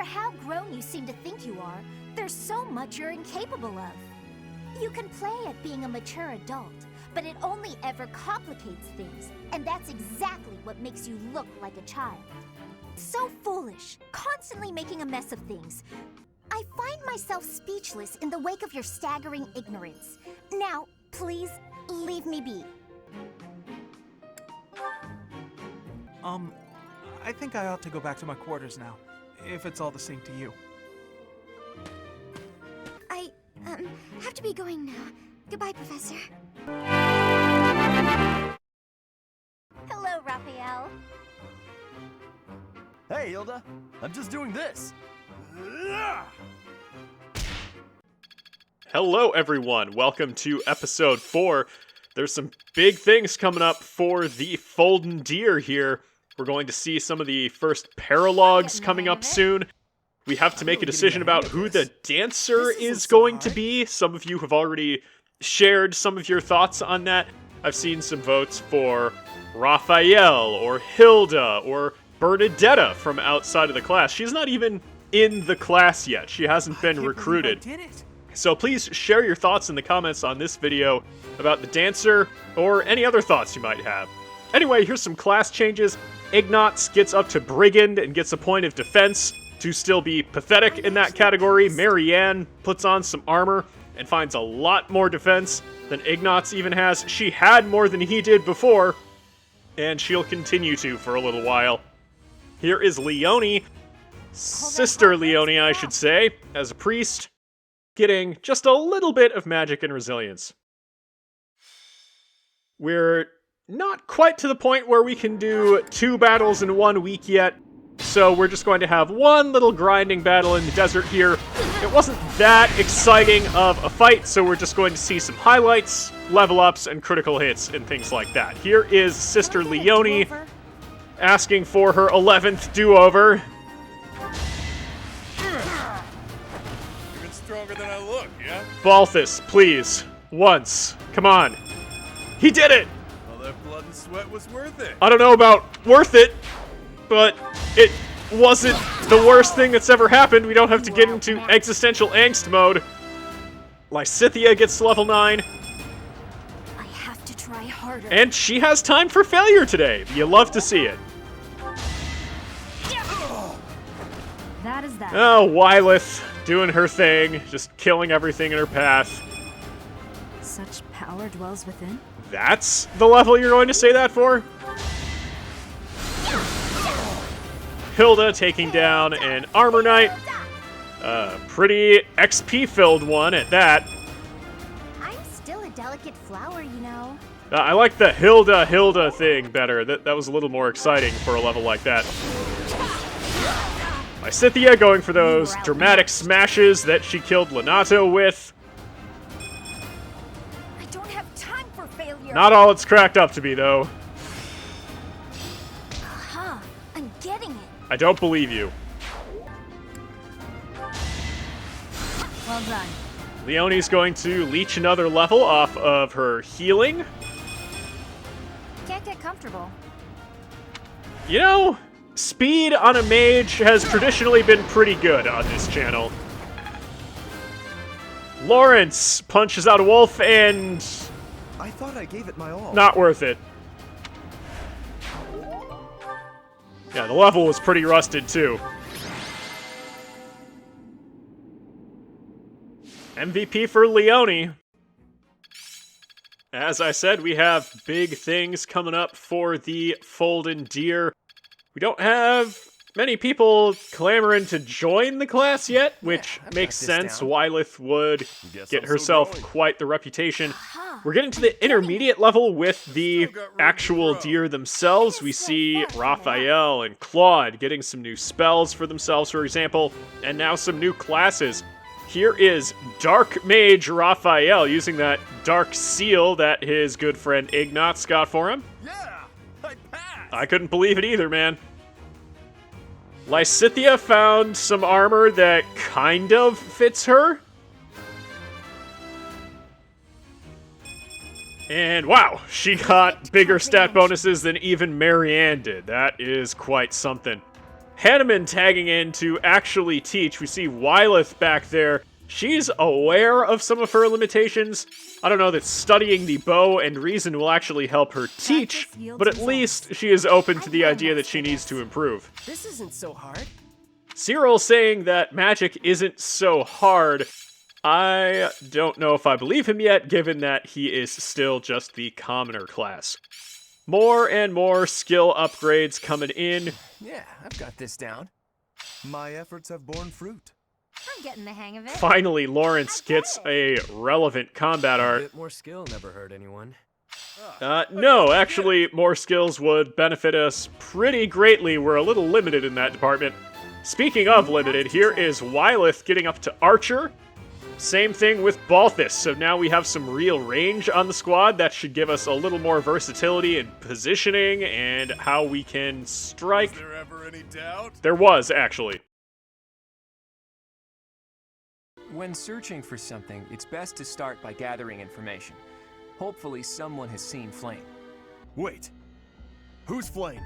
how grown you seem to think you are, there's so much you're incapable of. You can play at being a mature adult, but it only ever complicates things, and that's exactly what makes you look like a child. So foolish, constantly making a mess of things. I find myself speechless in the wake of your staggering ignorance. Now, please, leave me be. I think I ought to go back to my quarters now, if it's all the same to you. I, have to be going now. Goodbye, Professor. Hello, Raphael. Hey, Hilda. I'm just doing this. Hello, everyone. Welcome to episode 4. There's some big things coming up for the Folding Deer here. We're going to see some of the first paralogs coming up soon. We have to make a decision about who the dancer is going to be. Some of you have already shared some of your thoughts on that. I've seen some votes for Raphael or Hilda or Bernadetta from outside of the class. She's not even in the class yet. She hasn't been recruited. So please share your thoughts in the comments on this video about the dancer or any other thoughts you might have. Anyway, here's some class changes. Ignatz gets up to Brigand and gets a point of defense to still be pathetic in that category. Marianne puts on some armor and finds a lot more defense than Ignatz even has. She had more than he did before, and she'll continue to for a little while. Here is Leonie, Sister Leonie, I should say, as a priest, getting just a little bit of magic and resilience. We're not quite to the point where we can do 2 battles in 1 week yet, so we're just going to have one little grinding battle in the desert here. It wasn't that exciting of a fight, so we're just going to see some highlights, level ups, and critical hits and things like that. Here is Sister Leonie asking for her 11th do-over. Even stronger than I look, yeah? Balthus, please. Once. Come on. He did it! All that blood and sweat was worth it. I don't know about worth it, but it wasn't the worst thing that's ever happened. We don't have to get into existential angst mode. Lysithea gets to level 9. I have to try harder. And she has time for failure today. You love to see it. That is that. Oh, Wylith doing her thing, just killing everything in her path. Such power dwells within. That's the level you're going to say that for? Hilda taking down an Armor Knight. Pretty XP-filled one at that. I'm still a delicate flower, you know. I like the Hilda thing better. That was a little more exciting for a level like that. Lysithea going for those dramatic smashes that she killed Lenato with. I don't have time for failure. Not all it's cracked up to be, though. Aha, I'm getting it. I don't believe you. Well done. Leonie's going to leech another level off of her healing. Can't get comfortable. You know, speed on a mage has traditionally been pretty good on this channel. Lawrence punches out a wolf and... I thought I gave it my all. not worth it. Yeah, the level was pretty rusted too. MVP for Leonie. As I said, we have big things coming up for the Folding Deer. We don't have many people clamoring to join the class yet, which makes sense. Wylith would get herself quite the reputation. We're getting to the intermediate level with the actual deer themselves. We see Raphael and Claude getting some new spells for themselves, for example, and now some new classes. Here is Dark Mage Raphael using that Dark Seal that his good friend Ignatz got for him. Yeah, I passed. I couldn't believe it either, man. Lysithea found some armor that kind of fits her. And wow, she got bigger stat bonuses than even Marianne did. That is quite something. Hanneman tagging in to actually teach. We see Wyleth back there. She's aware of some of her limitations. I don't know that studying the bow and reason will actually help her teach, but at least she is open to the idea that she needs to improve. This isn't so hard. Cyril saying that magic isn't so hard. I don't know if I believe him yet, given that he is still just the commoner class. More and more skill upgrades coming in. Yeah, I've got this down. My efforts have borne fruit. I'm getting the hang of it. Finally, Lawrence gets a relevant combat A art. bit more skill never hurt anyone. No, actually, more skills would benefit us pretty greatly. We're a little limited in that department. Speaking of limited, here is Wyleth getting up to Archer. Same thing with Balthus, so now we have some real range on the squad. That should give us a little more versatility in positioning and how we can strike. Was there ever any doubt? There was, actually. When searching for something, it's best to start by gathering information. Hopefully someone has seen Flame. Wait. Who's Flame?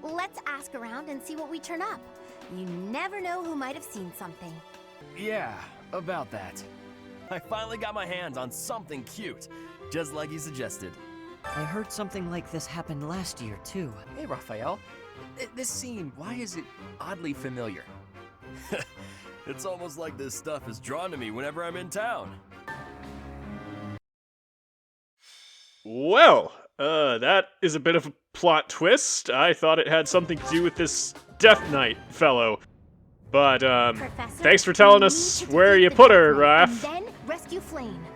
Let's ask around and see what we turn up. You never know who might have seen something. Yeah, about that. I finally got my hands on something cute, just like you suggested. I heard something like this happened last year, too. Hey, Raphael. This scene, why is it oddly familiar? It's almost like this stuff is drawn to me whenever I'm in town. Well, that is a bit of a plot twist. I thought it had something to do with this Death Knight fellow. But, Professor, thanks for telling we us need to where defeat you the put her, Death Knight Raph. And then rescue Flame.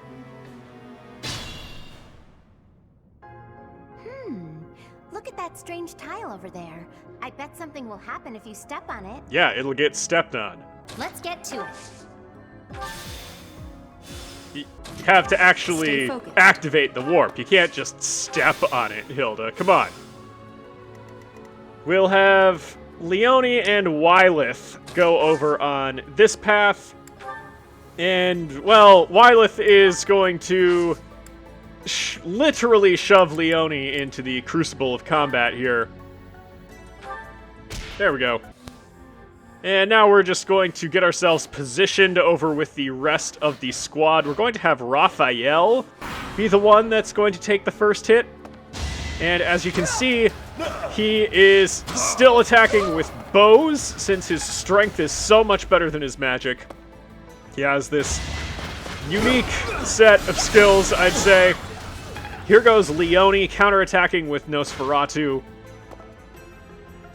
Look at that strange tile over there. I bet something will happen if you step on it. Yeah, it'll get stepped on. Let's get to it. You have to actually Stay focused. activate the warp. You can't just step on it, Hilda. Come on. We'll have Leone and Wyleth go over on this path. And, well, Wyleth is going to literally shove Leone into the crucible of combat here. There we go. And now we're just going to get ourselves positioned over with the rest of the squad. We're going to have Raphael be the one that's going to take the first hit. And as you can see, he is still attacking with bows, since his strength is so much better than his magic. He has this unique set of skills, I'd say. Here goes Leone counterattacking with Nosferatu.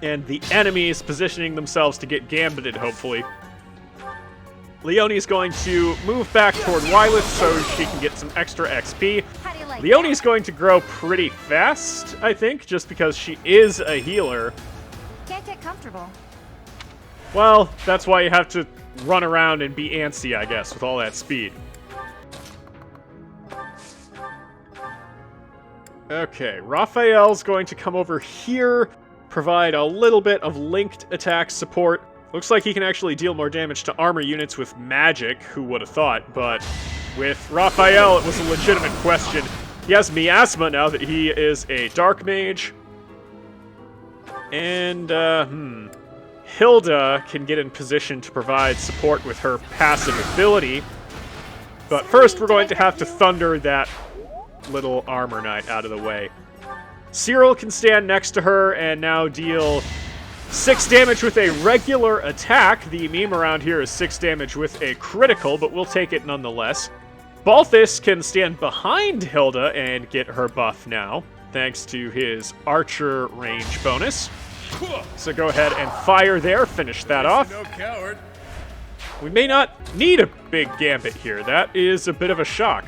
And the enemies positioning themselves to get gambited, hopefully. Leonie's going to move back toward Wyleth so she can get some extra XP. How do you like Leonie's that? going to grow pretty fast, I think, just because she is a healer. Can't get comfortable. Well, that's why you have to run around and be antsy, I guess, with all that speed. Okay, Raphael's going to come over here, provide a little bit of linked attack support. Looks like he can actually deal more damage to armor units with magic, who would have thought, but with Raphael, it was a legitimate question. He has miasma now that he is a dark mage. And, Hilda can get in position to provide support with her passive ability. But first, we're going to have to thunder that little armor knight out of the way. Cyril can stand next to her and now deal 6 damage with a regular attack. The meme around here is 6 damage with a critical, but we'll take it nonetheless. Balthus can stand behind Hilda and get her buff now, thanks to his archer range bonus. So go ahead and fire there, finish that off. No coward. We may not need a big gambit here. That is a bit of a shock.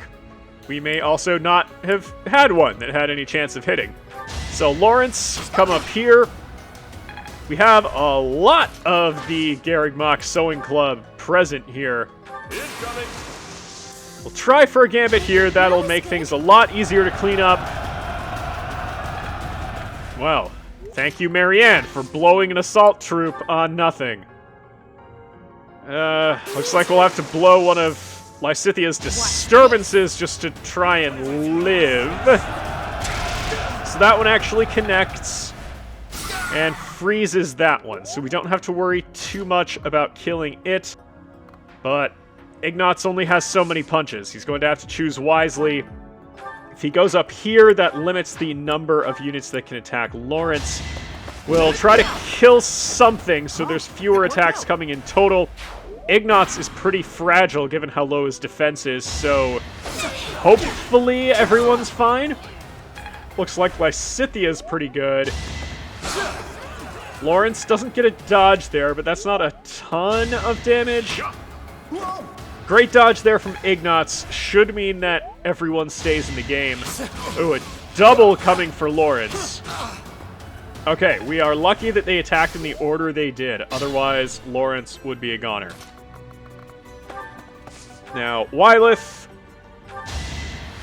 We may also not have had one that had any chance of hitting. So Lawrence, come up here. We have a lot of the Garrigmach Sewing Club present here. Incoming. We'll try for a gambit here. That'll make things a lot easier to clean up. Well, thank you, Marianne, for blowing an assault troop on nothing. Looks like we'll have to blow one of Lysithia's disturbances just to try and live. So that one actually connects. And freezes that one, so we don't have to worry too much about killing it. But Ignatz only has so many punches. He's going to have to choose wisely. If he goes up here, that limits the number of units that can attack Lawrence. We'll try to kill something so there's fewer attacks coming in total. Ignatz is pretty fragile given how low his defense is, so hopefully everyone's fine. Looks like Lysithia's pretty good. Lawrence doesn't get a dodge there, but that's not a ton of damage. Great dodge there from Ignatz. Should mean that everyone stays in the game. Ooh, a double coming for Lawrence. Okay, we are lucky that they attacked in the order they did. Otherwise, Lawrence would be a goner. Now, Wyleth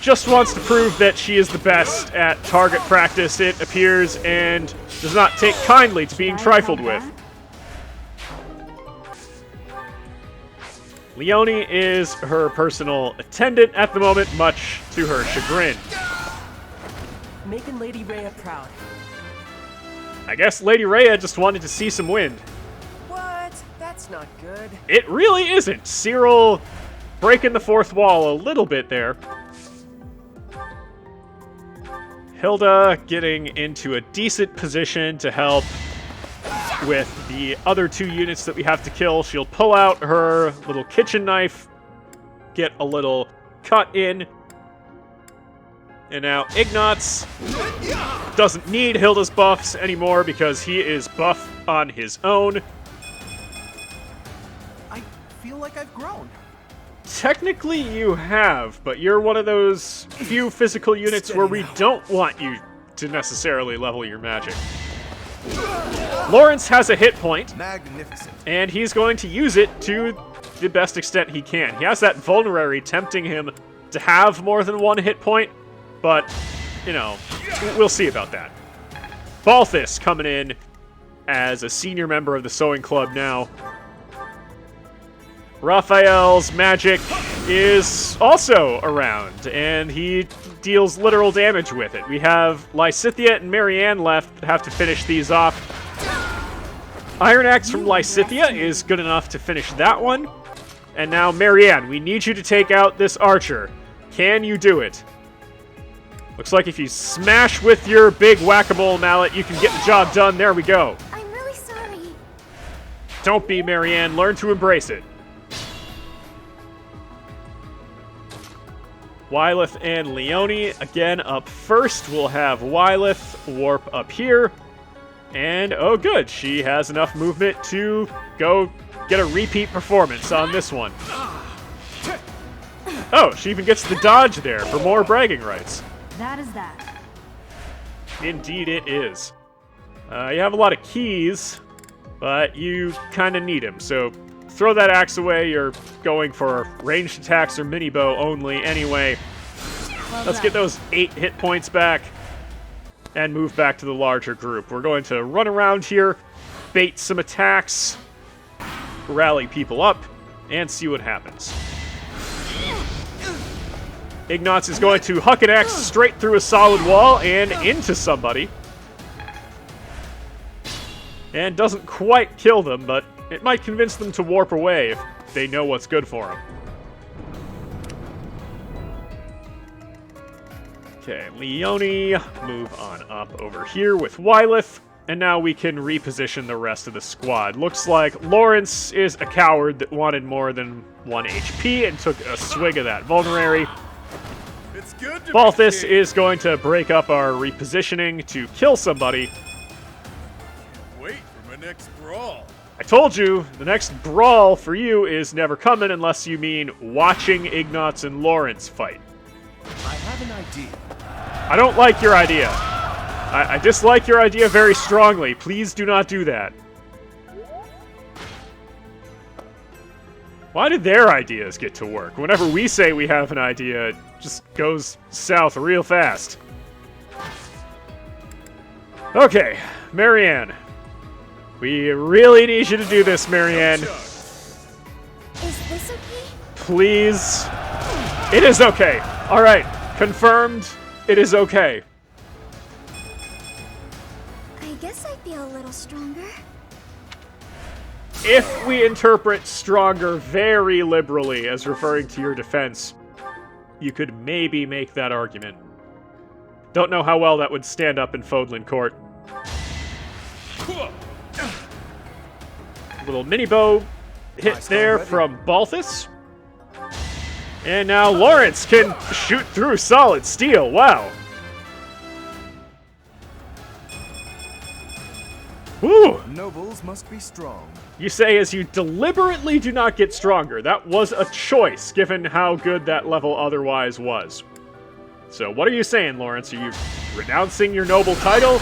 just wants to prove that she is the best at target practice, it appears, and does not take kindly to being trifled with. Leone is her personal attendant at the moment, much to her chagrin. Making Lady Rhea proud. I guess Lady Rhea just wanted to see some wind. What? That's not good. It really isn't. Cyril breaking the fourth wall a little bit there. Hilda getting into a decent position to help with the other two units that we have to kill. She'll pull out her little kitchen knife, get a little cut in. And now Ignatz doesn't need Hilda's buffs anymore because he is buff on his own. I feel like I've grown. Technically you have, but you're one of those few physical units where we don't want you to necessarily level your magic. Lawrence has a hit point, Magnificent. and he's going to use it to the best extent he can. He has that vulnerary tempting him to have more than one hit point, but, you know, we'll see about that. Balthus coming in as a senior member of the Sewing Club now. Raphael's magic is also around, and he deals literal damage with it. We have Lysithia and Marianne left that have to finish these off. Iron Axe from Lysithia is good enough to finish that one. And now, Marianne, we need you to take out this archer. Can you do it? Looks like if you smash with your big whack-a-mole mallet, you can get the job done. There we go. I'm really sorry. Don't be, Marianne. Learn to embrace it. Wyleth and Leone, again, up first. We'll have Wyleth warp up here. And, oh good, she has enough movement to go get a repeat performance on this one. Oh, she even gets the dodge there for more bragging rights. That is that. Indeed it is. You have a lot of keys, but you kind of need them, so throw that axe away. You're going for ranged attacks or mini bow only anyway. Let's get those 8 hit points back and move back to the larger group. We're going to run around here, bait some attacks, rally people up, and see what happens. Ignatz is going to huck an axe straight through a solid wall and into somebody. And doesn't quite kill them, but it might convince them to warp away if they know what's good for them. Okay, Leone, move on up over here with Wyleth, and now we can reposition the rest of the squad. Looks like Lawrence is a coward that wanted more than 1 HP and took a swig of that vulnerary. It's good to Balthus be king. is going to break up our repositioning to kill somebody. Wait for my next brawl. I told you, the next brawl for you is never coming unless you mean watching Ignatz and Lawrence fight. I have an idea. I don't like your idea. I dislike your idea very strongly. Please do not do that. Why did their ideas get to work? Whenever we say we have an idea, it just goes south real fast. Okay, Marianne. We really need you to do this, Marianne. Is this okay? Please. It is okay. All right, confirmed. It is okay. I guess I'd be feel a little stronger. If we interpret stronger very liberally as referring to your defense, you could maybe make that argument. Don't know how well that would stand up in Fodlan Court. Little mini bow hit there from Balthus. And now Lawrence can shoot through solid steel. Wow. Woo! Nobles must be strong. You say as you deliberately do not get stronger. That was a choice, given how good that level otherwise was. So what are you saying, Lawrence? Are you renouncing your noble title?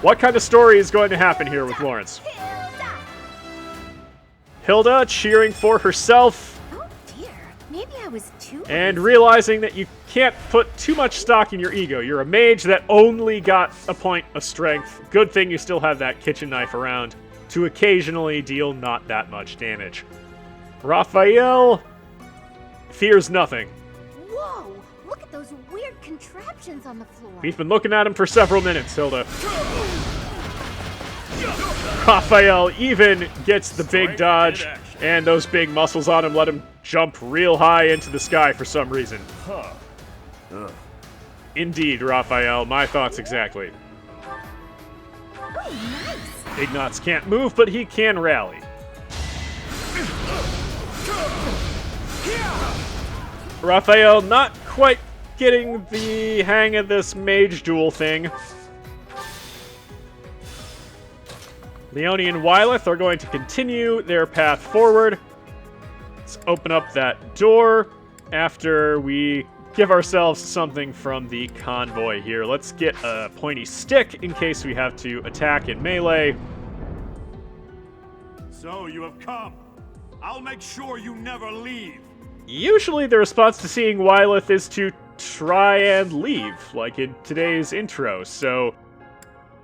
What kind of story is going to happen here with Lawrence? Hilda cheering for herself. Oh dear, maybe I was too... And realizing that you can't put too much stock in your ego. You're a mage that only got a point of strength. Good thing you still have that kitchen knife around to occasionally deal not that much damage. Raphael fears nothing. Whoa, look at those weird contraptions on the floor. We've been looking at him for several minutes, Hilda. Raphael even gets the big dodge, and those big muscles on him let him jump real high into the sky for some reason. Indeed, Raphael, my thoughts exactly. Oh, nice. Ignatz can't move, but he can rally. Raphael not quite getting the hang of this mage duel thing. Leone and Wyleth are going to continue their path forward. Let's open up that door after we give ourselves something from the convoy here. Let's get a pointy stick in case we have to attack in melee. So you have come. I'll make sure you never leave. Usually the response to seeing Wyleth is to try and leave, like in today's intro, so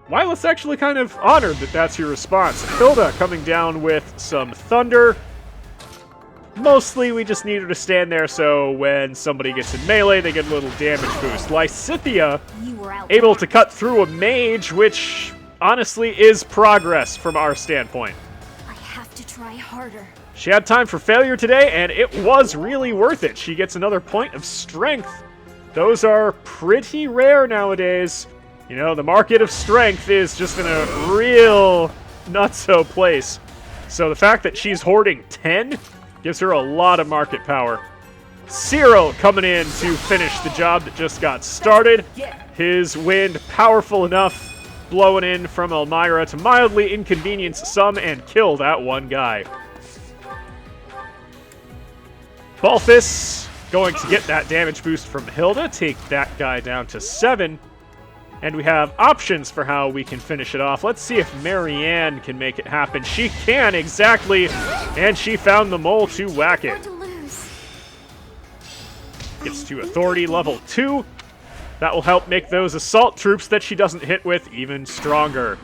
Wyleth's actually kind of honored that that's your response. Hilda coming down with some thunder. Mostly we just need her to stand there so when somebody gets in melee, they get a little damage boost. Lysithea able to cut through a mage, which honestly is progress from our standpoint. I have to try harder. She had time for failure today, and it was really worth it. She gets another point of strength. Those are pretty rare nowadays. You know, the market of strength is just in a real nutso place. So the fact that she's hoarding 10 gives her a lot of market power. Cyril coming in to finish the job that just got started. His wind powerful enough, blowing in from Elmira to mildly inconvenience some and kill that one guy. Balthus going to get that damage boost from Hilda, take that guy down to 7. And we have options for how we can finish it off. Let's see if Marianne can make it happen. She can, exactly. And she found the mole to whack it. Gets to authority level 2. That will help make those assault troops that she doesn't hit with even stronger.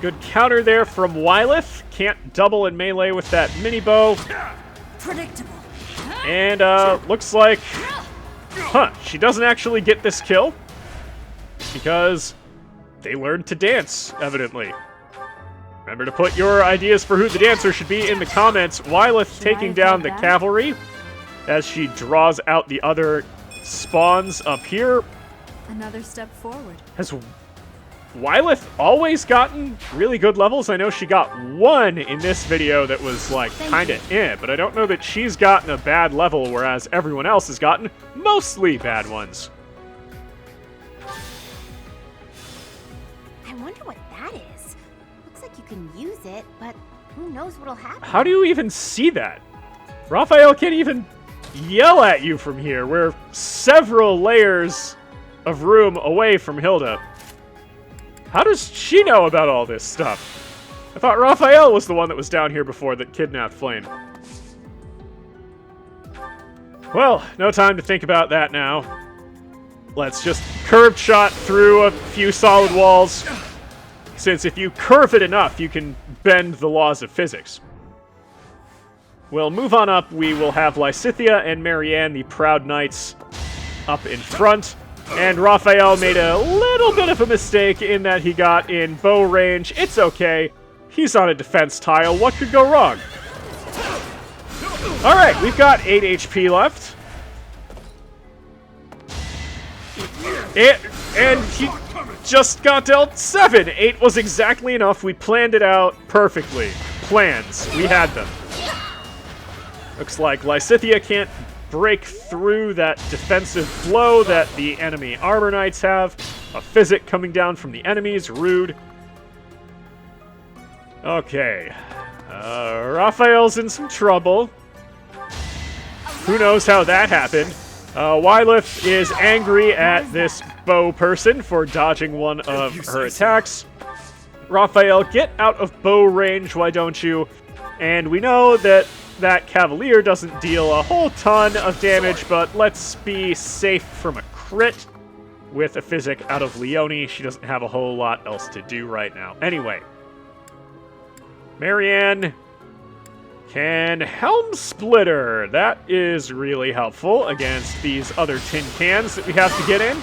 Good counter there from Wyleth. Can't double in melee with that mini bow. Predictable. And looks like, she doesn't actually get this kill because they learned to dance, evidently. Remember to put your ideas for who the dancer should be in the comments. Wyleth taking down the cavalry as she draws out the other spawns up here. Another step forward. Has Wyleth always gotten really good levels? I know she got one in this video that was like kind of but I don't know that she's gotten a bad level, whereas everyone else has gotten mostly bad ones. I wonder what that is. Looks like you can use it, but who knows what'll happen. How do you even see that? Raphael can't even yell at you from here. We're several layers of room away from Hilda. How does she know about all this stuff? I thought Raphael was the one that was down here before that kidnapped Flame. Well, no time to think about that now. Let's just curved shot through a few solid walls. Since if you curve it enough, you can bend the laws of physics. We'll move on up. We will have Lysithea and Marianne, the Proud Knights, up in front. And Raphael made a little bit of a mistake in that he got in bow range. It's okay. He's on a defense tile. What could go wrong? All right, we've got 8 HP left. And he just got dealt 7. 8 was exactly enough. We planned it out perfectly. Plans. We had them. Looks like Lysithea can't break through that defensive blow that the enemy Armor Knights have. A physic coming down from the enemies. Rude. Okay. Raphael's in some trouble. Who knows how that happened. Wylith is angry at this bow person for dodging one of her attacks. Raphael, get out of bow range, why don't you? And we know that that Cavalier doesn't deal a whole ton of damage, but let's be safe from a crit with a physic out of Leonie. She doesn't have a whole lot else to do right now. Anyway, Marianne can Helm Splitter. That is really helpful against these other tin cans that we have to get in.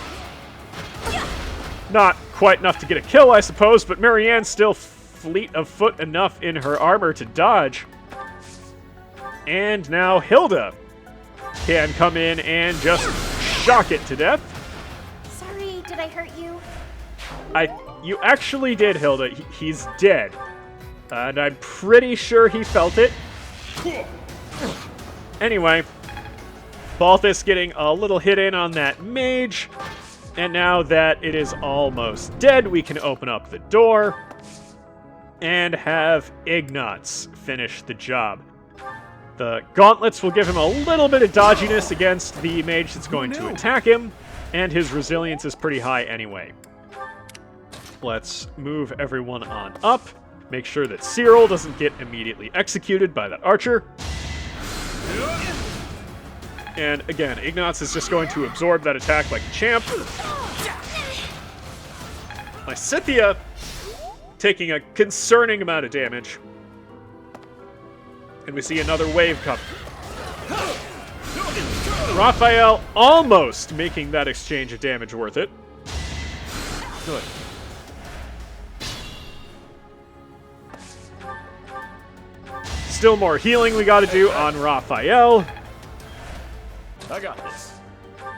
Not quite enough to get a kill, I suppose, but Marianne's still fleet of foot enough in her armor to dodge. And now Hilda can come in and just shock it to death. Sorry, did I hurt you? You actually did, Hilda. He's dead. And I'm pretty sure he felt it. Anyway, Balthus getting a little hit in on that mage. And now that it is almost dead, we can open up the door and have Ignatz finish the job. The gauntlets will give him a little bit of dodginess against the mage that's going to attack him, and his resilience is pretty high anyway. Let's move everyone on up. Make sure that Cyril doesn't get immediately executed by that archer. And again, Ignatz is just going to absorb that attack like a champ. Lysithea taking a concerning amount of damage. And we see another wave coming. Raphael almost making that exchange of damage worth it. Good. Still more healing we gotta do on Raphael. I got this.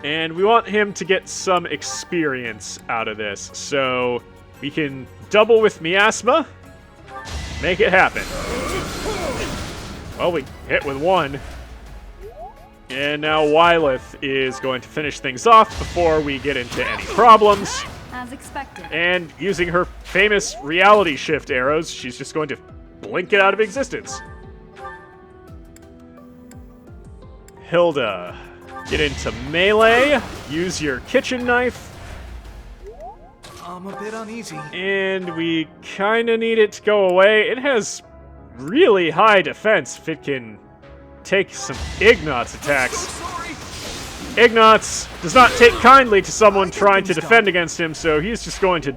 And we want him to get some experience out of this. So we can double with Miasma. Make it happen. Well, we hit with 1. And now Wylith is going to finish things off before we get into any problems. As expected. And using her famous reality shift arrows, she's just going to blink it out of existence. Hilda, get into melee. Use your kitchen knife. I'm a bit uneasy. And we kind of need it to go away. It has really high defense if it can take some Ignatz attacks. Ignatz does not take kindly to someone trying to defend against him, so he's just going to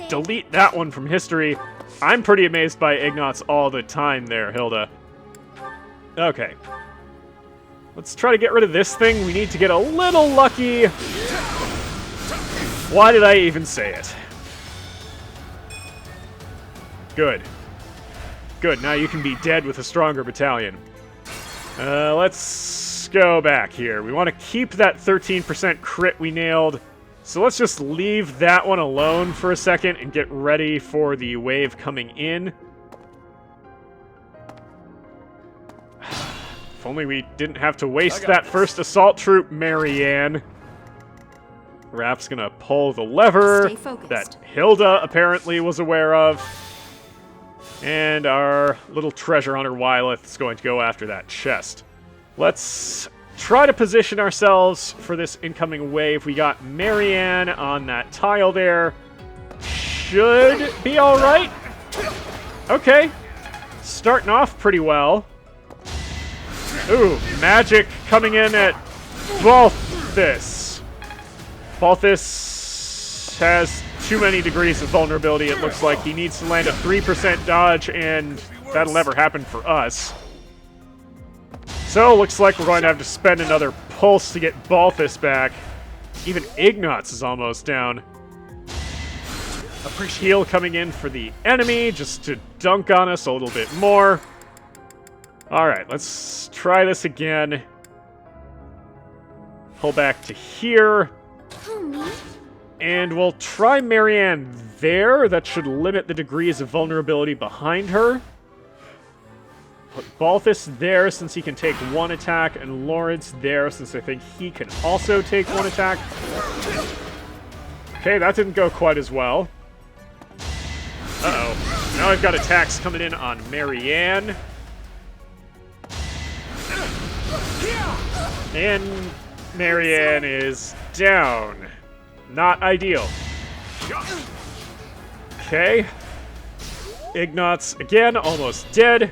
delete that one from history. I'm pretty amazed by Ignatz all the time there, Hilda. Okay. Let's try to get rid of this thing. We need to get a little lucky. Why did I even say it? Good. Good, now you can be dead with a stronger battalion. Let's go back here. We want to keep that 13% crit we nailed. So let's just leave that one alone for a second and get ready for the wave coming in. If only we didn't have to waste that first assault troop, Marianne. Raph's gonna pull the lever that Hilda apparently was aware of. And our little treasure hunter Wylith is going to go after that chest. Let's try to position ourselves for this incoming wave. We got Marianne on that tile there. Should be alright. Okay. Starting off pretty well. Ooh, magic coming in at Balthus. Balthus has too many degrees of vulnerability. It looks like he needs to land a 3% dodge, and that'll never happen for us. So, looks like we're going to have to spend another pulse to get Balthus back. Even Ignatz is almost down. Heal coming in for the enemy, just to dunk on us a little bit more. Alright, let's try this again. Pull back to here. And we'll try Marianne there. That should limit the degrees of vulnerability behind her. Put Balthus there since he can take one attack, and Lawrence there since I think he can also take one attack. Okay, that didn't go quite as well. Uh-oh. Now I've got attacks coming in on Marianne. And Marianne is down. Not ideal. Okay. Ignatz, again, almost dead.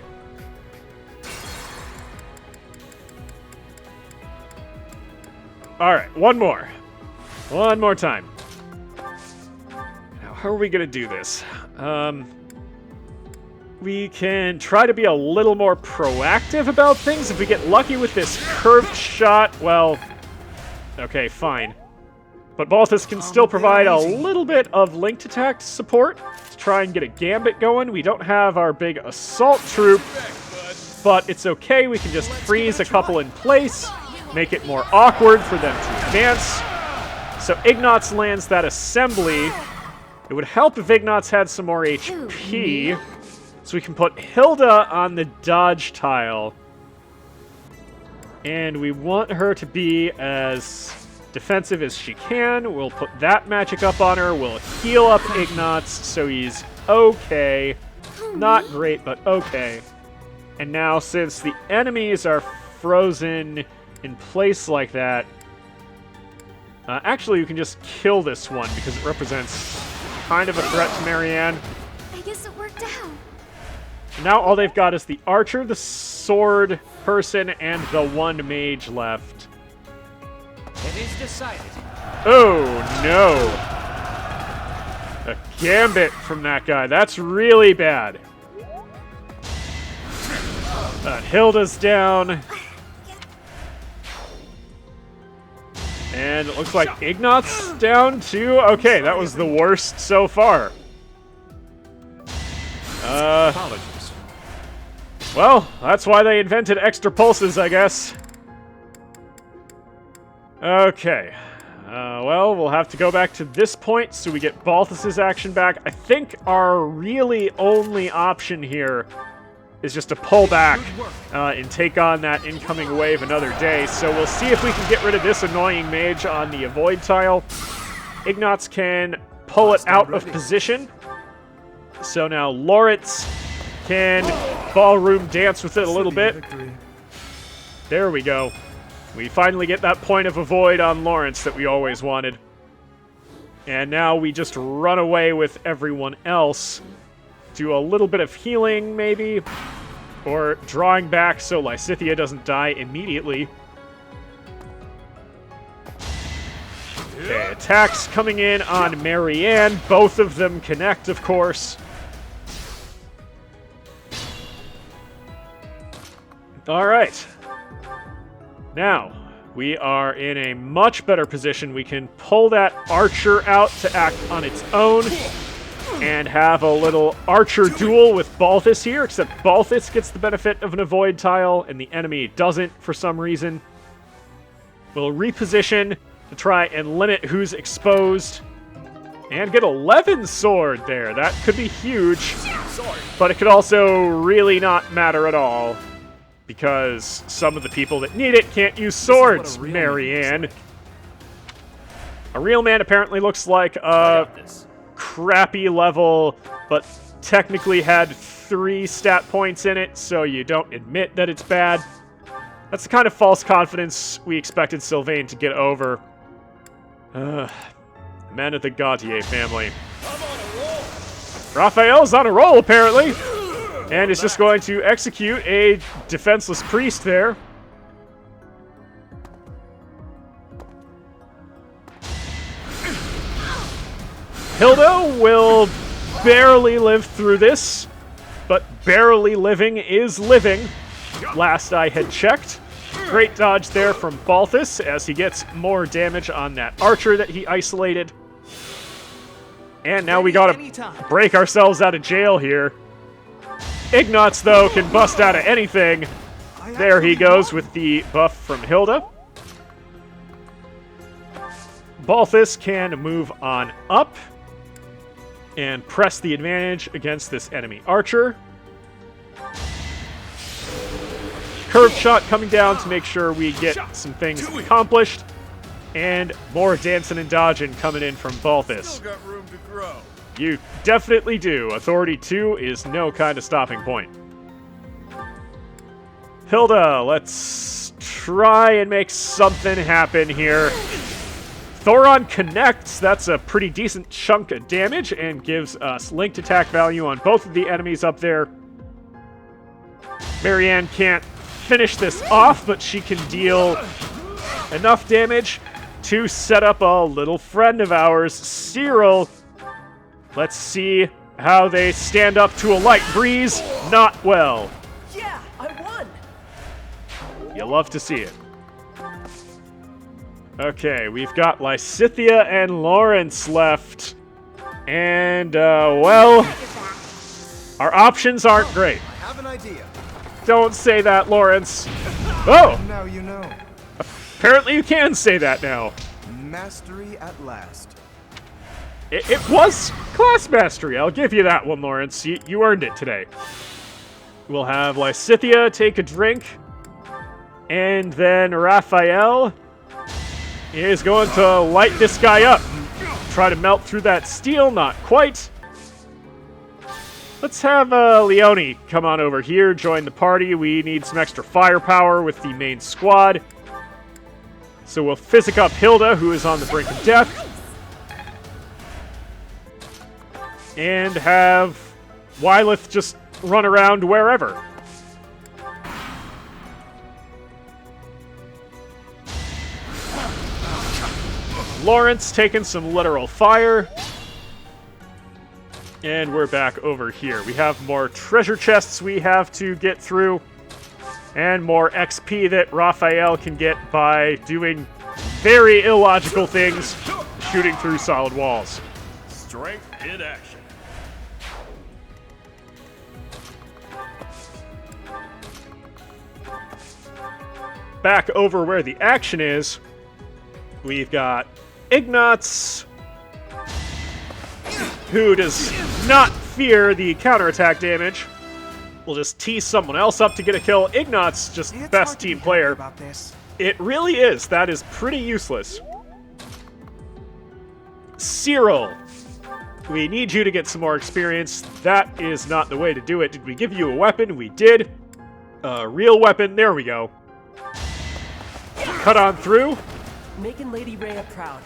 Alright, one more. One more time. Now, how are we going to do this? We can try to be a little more proactive about things. If we get lucky with this curved shot, well, okay, fine. But Balthus can still provide a little bit of linked attack support to try and get a gambit going. We don't have our big assault troop, but it's okay. We can just freeze a couple in place, make it more awkward for them to advance. So Ignatz lands that assembly. It would help if Ignatz had some more HP. So we can put Hilda on the dodge tile. And we want her to be as defensive as she can. We'll put that magic up on her. We'll heal up Ignatz so he's okay. Not great, but okay. And now, since the enemies are frozen in place like that, actually, you can just kill this one because it represents kind of a threat to Marianne. I guess it worked out. Now all they've got is the archer, the sword person, and the one mage left. It is decided. Oh, no. A gambit from that guy. That's really bad. Hilda's down. And it looks like Ignatz down too. Okay, that was the worst so far. Apologies. Well, that's why they invented extra pulses, I guess. Okay. Well, we'll have to go back to this point so we get Balthus's action back. I think our really only option here is just to pull back and take on that incoming wave another day. So we'll see if we can get rid of this annoying mage on the avoid tile. Ignatz can pull it out of position. So now Lawrence can ballroom dance with it a little bit. There we go. We finally get that point of avoid on Lawrence that we always wanted. And now we just run away with everyone else. Do a little bit of healing, maybe. Or drawing back so Lysithea doesn't die immediately. Okay, attacks coming in on Marianne. Both of them connect, of course. Alright. Now, we are in a much better position. We can pull that archer out to act on its own and have a little archer duel with Balthus here, except Balthus gets the benefit of an avoid tile and the enemy doesn't for some reason. We'll reposition to try and limit who's exposed and get 11 sword there. That could be huge, but it could also really not matter at all because some of the people that need it can't use swords, Marianne. A real man apparently looks like a crappy level, but technically had 3 stat points in it, so you don't admit that it's bad. That's the kind of false confidence we expected Sylvain to get over. Men of the Gautier family. Raphael's on a roll, apparently, and is just going to execute a defenseless priest there. Hilda will barely live through this, but barely living is living, last I had checked. Great dodge there from Balthus as he gets more damage on that archer that he isolated. And now we gotta break ourselves out of jail here. Ignatz, though, can bust out of anything. There he goes with the buff from Hilda. Balthus can move on up and press the advantage against this enemy archer. Curved shot coming down to make sure we get some things accomplished. And more dancing and dodging coming in from Balthus. Still got room to grow. You definitely do. Authority 2 is no kind of stopping point. Hilda, let's try and make something happen here. Thoron connects. That's a pretty decent chunk of damage and gives us linked attack value on both of the enemies up there. Marianne can't finish this off, but she can deal enough damage to set up a little friend of ours, Cyril. Let's see how they stand up to a light breeze. Not well. Yeah, I won. You love to see it. Okay, we've got Lysithea and Lawrence left. And, well, our options aren't great. I have an idea. Don't say that, Lawrence. Oh! Now you know. Apparently you can say that now. Mastery at last. It was class mastery. I'll give you that one, Lawrence. You earned it today. We'll have Lysithea take a drink. And then Raphael is going to light this guy up. Try to melt through that steel. Not quite. Let's have Leone come on over here, join the party. We need some extra firepower with the main squad. So we'll physic up Hilda, who is on the brink of death. And have Wyleth just run around wherever. Lawrence taking some literal fire. And we're back over here. We have more treasure chests we have to get through. And more XP that Raphael can get by doing very illogical things, shooting through solid walls. Strength in action. Back over where the action is, we've got Ignatz, who does not fear the counterattack damage. We'll just tease someone else up to get a kill. Ignatz, just best team player. About this. It really is. That is pretty useless. Cyril, we need you to get some more experience. That is not the way to do it. Did we give you a weapon? We did. A real weapon. There we go. Cut on through. Making Lady Rhea proud.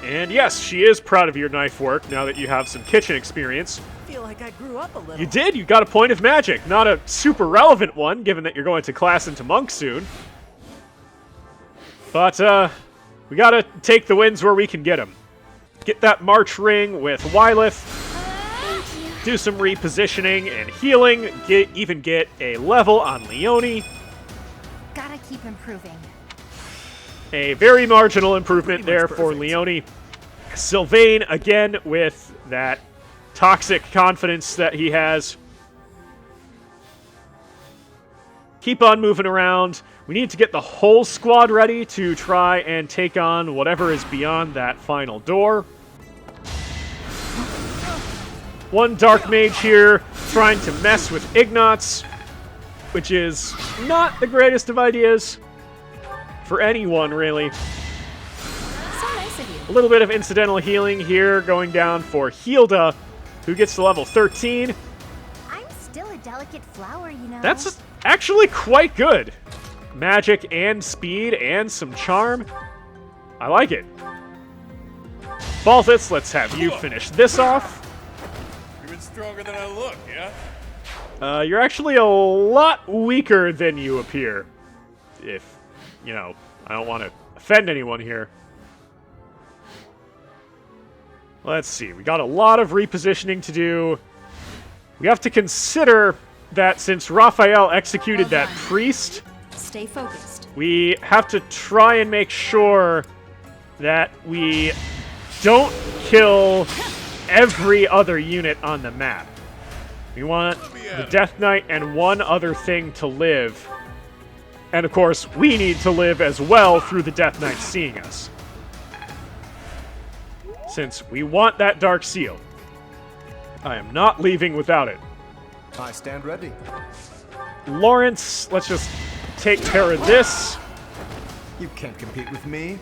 And yes, she is proud of your knife work now that you have some kitchen experience. Feel like I grew up a little. You did. You got a point of magic. Not a super relevant one, given that you're going to class into monk soon. But, we gotta take the wins where we can get them. Get that March ring with Wyleth. Do some repositioning and healing. Even get a level on Leone. Gotta keep improving. A very marginal improvement there for Leone. Sylvain, again, with that toxic confidence that he has. Keep on moving around. We need to get the whole squad ready to try and take on whatever is beyond that final door. One Dark Mage here trying to mess with Ignatz, which is not the greatest of ideas for anyone, really. So nice of you. A little bit of incidental healing here going down for Hilda, who gets to level 13. I'm still a delicate flower, you know. That's actually quite good. Magic and speed and some charm. I like it. Balthus, let's have you finish this off. You've been stronger than I look, yeah? You're actually a lot weaker than you appear. If, you know, I don't want to offend anyone here. Let's see, we got a lot of repositioning to do. We have to consider that since Raphael executed that priest, Stay focused. we have to try and make sure that we don't kill every other unit on the map. We want the Death Knight and one other thing to live. And of course, we need to live as well through the Death Knight seeing us. Since we want that Dark Seal. I am not leaving without it. I stand ready. Lawrence, let's just take care of this. You can't compete with me.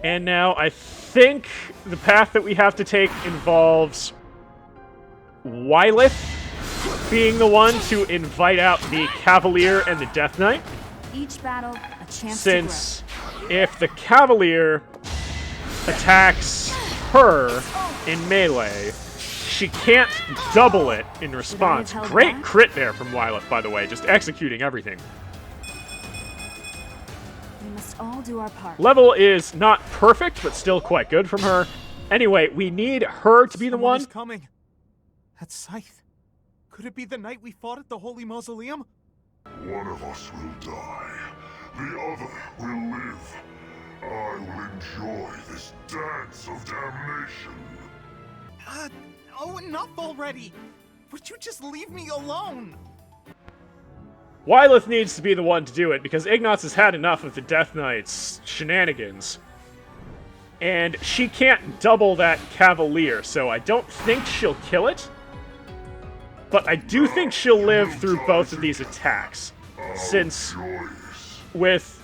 And now I think the path that we have to take involves Wylith being the one to invite out the Cavalier and the Death Knight. Each battle, a chance Since if the Cavalier attacks her in melee, she can't double it in response. Great crit there from Wylith, by the way, just executing everything. We must all do our part. Level is not perfect, but still quite good from her. Anyway, we need her to be the one. Someone is coming. That scythe. Could it be the night we fought at the Holy Mausoleum? One of us will die. The other will live. I will enjoy this dance of damnation. Oh, enough already! Would you just leave me alone? Wylith needs to be the one to do it, because Ignatz has had enough of the Death Knight's shenanigans. And she can't double that Cavalier, so I don't think she'll kill it. But I do think she'll live through both of these attacks. Since with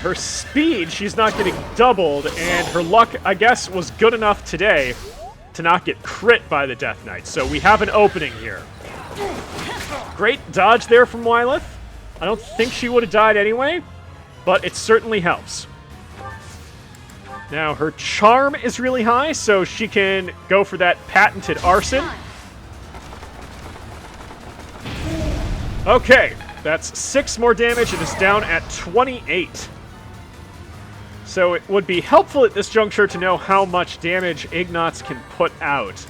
her speed, she's not getting doubled, and her luck, I guess, was good enough today to not get crit by the Death Knight. So we have an opening here. Great dodge there from Wylith. I don't think she would have died anyway, but it certainly helps. Now, her charm is really high, so she can go for that patented arson. Okay, that's 6 more damage. It is down at 28. So it would be helpful at this juncture to know how much damage Ignatz can put out.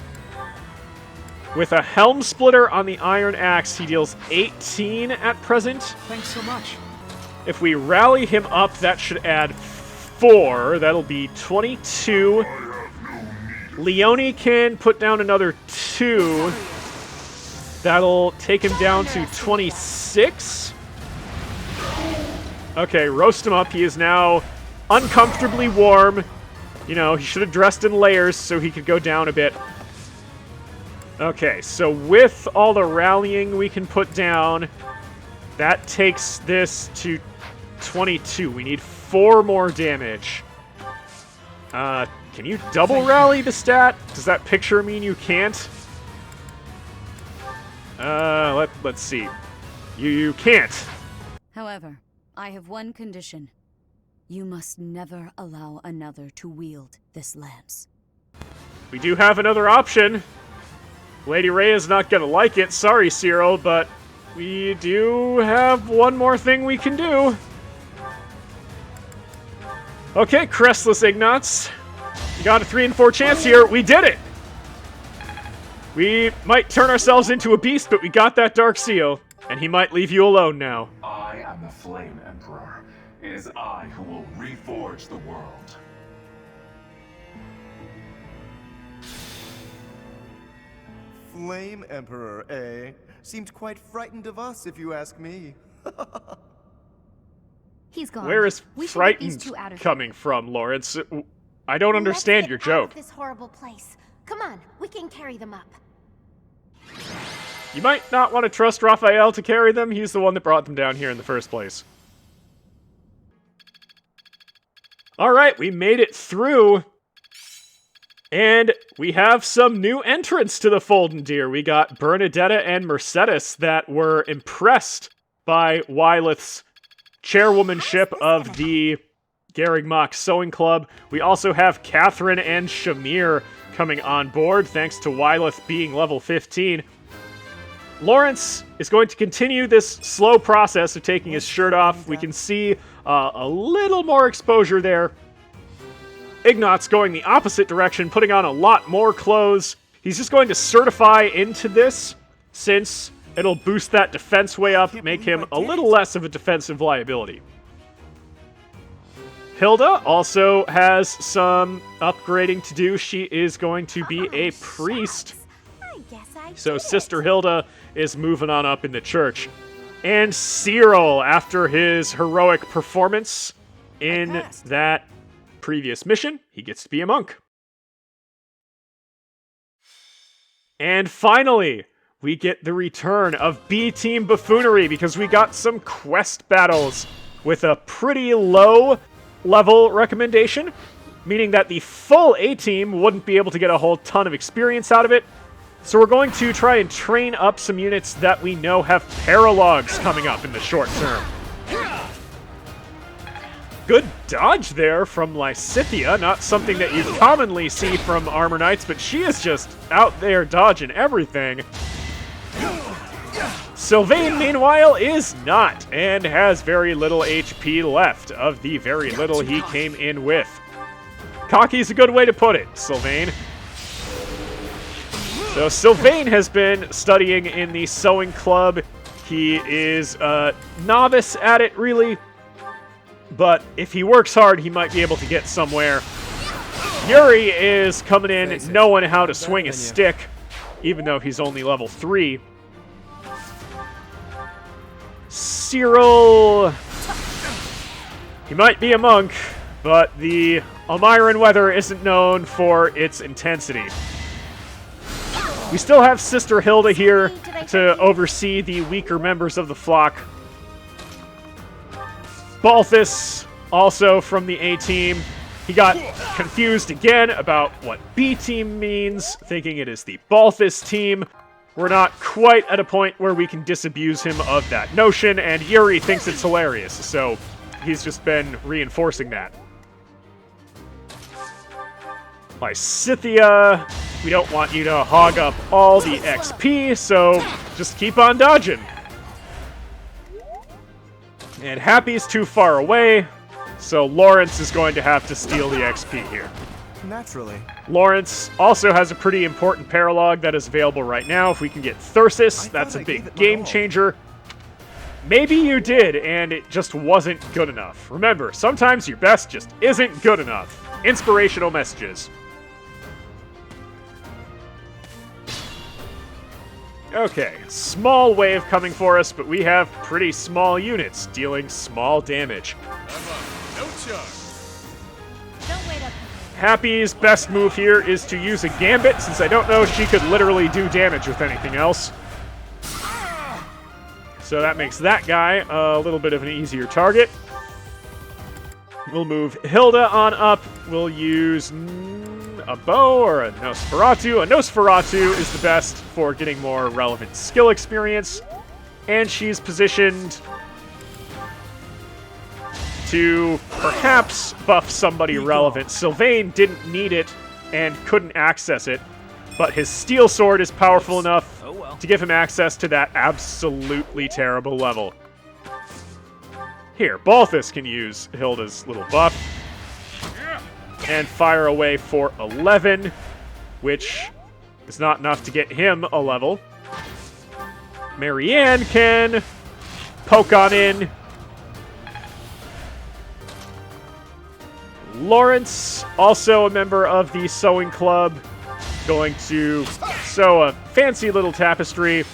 With a Helm Splitter on the Iron Axe, he deals 18 at present. Thanks so much. If we rally him up, that should add 4. That'll be 22. Leone can put down another 2. That'll take him down to 26. Okay, roast him up. He is now uncomfortably warm. You know, he should have dressed in layers so he could go down a bit. Okay, so with all the rallying we can put down, that takes this to 22. We need 4 more damage. Can you double rally the stat? Does that picture mean you can't? Let's see. You can't. However, I have one condition. You must never allow another to wield this lance. We do have another option. Lady Rhea's not gonna like it. Sorry, Cyril, but we do have one more thing we can do. Okay, Crestless Ignatz. You got a 3 in 4 chance here. We did it! We might turn ourselves into a beast, but we got that Dark Seal, and he might leave you alone now. I am the Flame Emperor. It is I who will reforge the world. Flame Emperor, eh? Seemed quite frightened of us, if you ask me. He's gone. Where is We should get these frightened two out of coming from, Lawrence? I don't understand your Let's get out joke. of this horrible place. Come on, we can carry them up. You might not want to trust Raphael to carry them. He's the one that brought them down here in the first place. Alright, we made it through. And we have some new entrants to the Folden Deer. We got Bernadetta and Mercedes that were impressed by Wylith's chairwomanship of the Garrigmach Sewing Club. We also have Catherine and Shamir coming on board, thanks to Wylith being level 15. Lawrence is going to continue this slow process of taking his shirt off. We can see a little more exposure there. Ignatz going the opposite direction, putting on a lot more clothes. He's just going to certify into this, since It'll boost that defense way up, make him a little less of a defensive liability. Hilda also has some upgrading to do. She is going to be a priest. So Sister Hilda is moving on up in the church. And Cyril, after his heroic performance in that previous mission, he gets to be a monk. And finally, we get the return of B-Team Buffoonery because we got some quest battles with a pretty low level recommendation, meaning that the full A-Team wouldn't be able to get a whole ton of experience out of it. So we're going to try and train up some units that we know have paralogs coming up in the short term. Good dodge there from Lysithea, not something that you commonly see from Armor Knights, but she is just out there dodging everything. Sylvain, meanwhile, is not, and has very little HP left of the very little he came in with. Cocky's a good way to put it, Sylvain. So Sylvain has been studying in the sewing club. He is a novice at it, really. But if he works hard, he might be able to get somewhere. Yuri is coming in knowing how to swing a stick, even though he's only level 3. Cyril, he might be a monk, but the Almiran weather isn't known for its intensity. We still have Sister Hilda here to oversee the weaker members of the flock. Balthus, also from the A-Team. He got confused again about what B-Team means, thinking it is the Balthus team. We're not quite at a point where we can disabuse him of that notion, and Yuri thinks it's hilarious, so he's just been reinforcing that. Lysithea, we don't want you to hog up all the XP, so just keep on dodging. And Happy's too far away, so Lawrence is going to have to steal the XP here. Naturally. Lawrence also has a pretty important paralog that is available right now. If we can get Thyrsus, that's a big game changer. Maybe you did, and it just wasn't good enough. Remember, sometimes your best just isn't good enough. Inspirational messages. Okay, small wave coming for us, but we have pretty small units dealing small damage. No charge. Happy's best move here is to use a gambit, since I don't know she could literally do damage with anything else. So that makes that guy a little bit of an easier target. We'll move Hilda on up. We'll use a bow or a Nosferatu. A Nosferatu is the best for getting more relevant skill experience, and she's positioned to perhaps buff somebody relevant. Sylvain didn't need it and couldn't access it, but his steel sword is powerful enough to give him access to that absolutely terrible level. Here, Balthus can use Hilda's little buff and fire away for 11, which is not enough to get him a level. Marianne can poke on in. Lawrence, also a member of the sewing club, going to sew a fancy little tapestry.